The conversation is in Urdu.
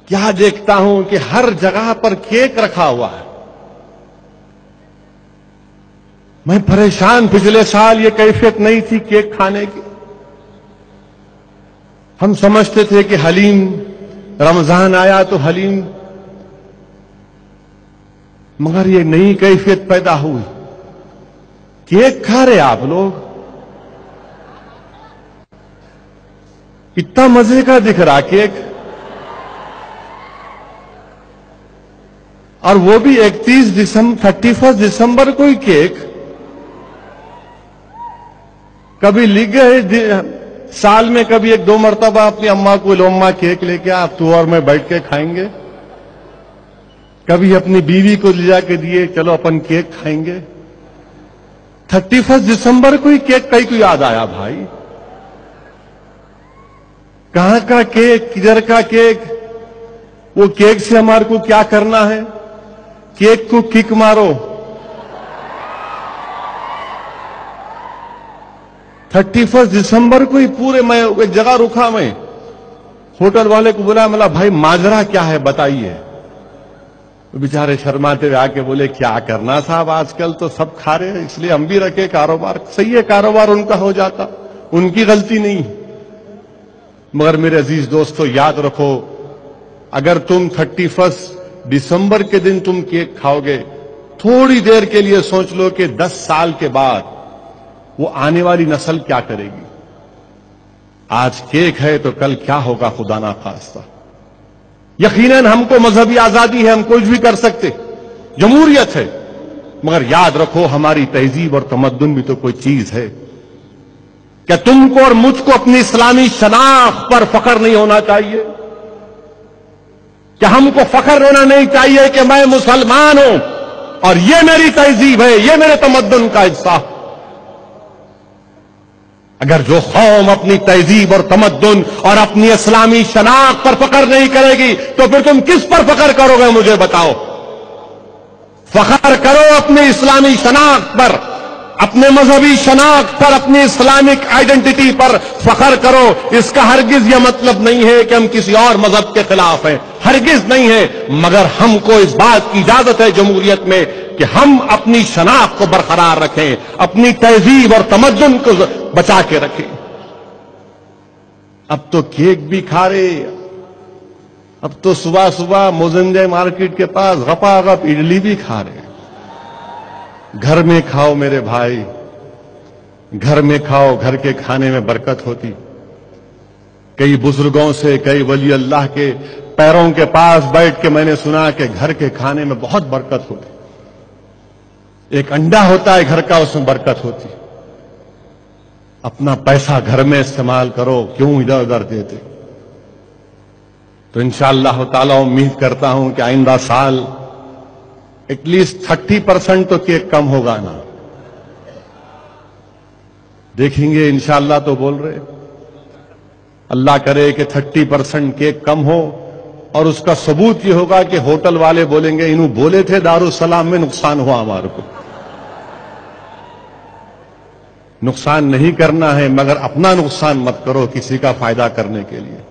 کیا دیکھتا ہوں کہ ہر جگہ پر کیک رکھا ہوا ہے. میں پریشان. پچھلے سال یہ کیفیت نہیں تھی کیک کھانے کی. ہم سمجھتے تھے کہ حلیم، رمضان آیا تو حلیم، مگر یہ نئی کیفیت پیدا ہوئی. کیک کھا رہے آپ لوگ، اتنا مزے کا دکھ رہا کیک، اور وہ بھی 31 دسمبر کو ہی کیک. کبھی لکھ گئے سال میں کبھی 1-2 مرتبہ اپنی اماں کو، لو اماں کیک لے کے آپ تو اور میں بیٹھ کے کھائیں گے. کبھی اپنی بیوی کو لے جا کے دیے، چلو اپن کیک کھائیں گے. 31 دسمبر کو ہی کیک کئی کو یاد آیا بھائی. کہاں کا کیک، کدھر کا کیک؟ وہ کیک سے ہمارے کو کیا کرنا ہے؟ کیک کو کک مارو. 31 دسمبر کو ہی پورے، میں ایک جگہ رکا، میں ہوٹل والے کو بولا، ملا بھائی ماجرا کیا ہے بتائیے. بیچارے شرماتے ہوئے آ کے بولے کیا کرنا صاحب، آج کل تو سب کھا رہے ہیں اس لیے ہم بھی رکھے کاروبار. صحیح ہے، کاروبار ان کا ہو جاتا، ان کی غلطی نہیں. مگر میرے عزیز دوستو یاد رکھو، اگر تم 31 دسمبر کے دن تم کیک کھاؤ گے، تھوڑی دیر کے لیے سوچ لو کہ 10 سال کے بعد وہ آنے والی نسل کیا کرے گی. آج کیک ہے تو کل کیا ہوگا خدا نہ خواستہ. یقیناً ہم کو مذہبی آزادی ہے، ہم کچھ بھی کر سکتے، جمہوریت ہے، مگر یاد رکھو ہماری تہذیب اور تمدن بھی تو کوئی چیز ہے. کیا تم کو اور مجھ کو اپنی اسلامی شناخت پر فخر نہیں ہونا چاہیے؟ کیا ہم کو فخر ہونا نہیں چاہیے کہ میں مسلمان ہوں اور یہ میری تہذیب ہے، یہ میرے تمدن کا حصہ؟ اگر جو قوم اپنی تہذیب اور تمدن اور اپنی اسلامی شناخت پر فخر نہیں کرے گی تو پھر تم کس پر فخر کرو گے؟ مجھے بتاؤ. فخر کرو اپنی اسلامی شناخت پر، اپنے مذہبی شناخت پر، اپنی اسلامک آئیڈینٹی پر فخر کرو. اس کا ہرگز یہ مطلب نہیں ہے کہ ہم کسی اور مذہب کے خلاف ہیں، ہرگز نہیں ہے. مگر ہم کو اس بات کی اجازت ہے جمہوریت میں کہ ہم اپنی شناخت کو برقرار رکھیں، اپنی تہذیب اور تمدن کو بچا کے رکھیں. اب تو کیک بھی کھا رہے، اب تو صبح صبح موزندے مارکیٹ کے پاس غپا غپ اڈلی بھی کھا رہے. گھر میں کھاؤ میرے بھائی، گھر میں کھاؤ، گھر کے کھانے میں برکت ہوتی. کئی بزرگوں سے، کئی ولی اللہ کے پیروں کے پاس بیٹھ کے میں نے سنا کہ گھر کے کھانے میں بہت برکت ہوتی. ایک انڈا ہوتا ہے گھر کا، اس میں برکت ہوتی. اپنا پیسہ گھر میں استعمال کرو، کیوں ادھر ادھر دیتے. تو انشاءاللہ تعالی امید کرتا ہوں کہ آئندہ سال ایٹ لیسٹ 30% تو کیک کم ہوگا نا. دیکھیں گے انشاءاللہ. تو بول رہے اللہ کرے کہ 30% کیک کم ہو، اور اس کا ثبوت یہ ہوگا کہ ہوٹل والے بولیں گے انہوں بولے تھے دارالسلام میں نقصان ہوا ہمارے کو. نقصان نہیں کرنا ہے، مگر اپنا نقصان مت کرو کسی کا فائدہ کرنے کے لیے.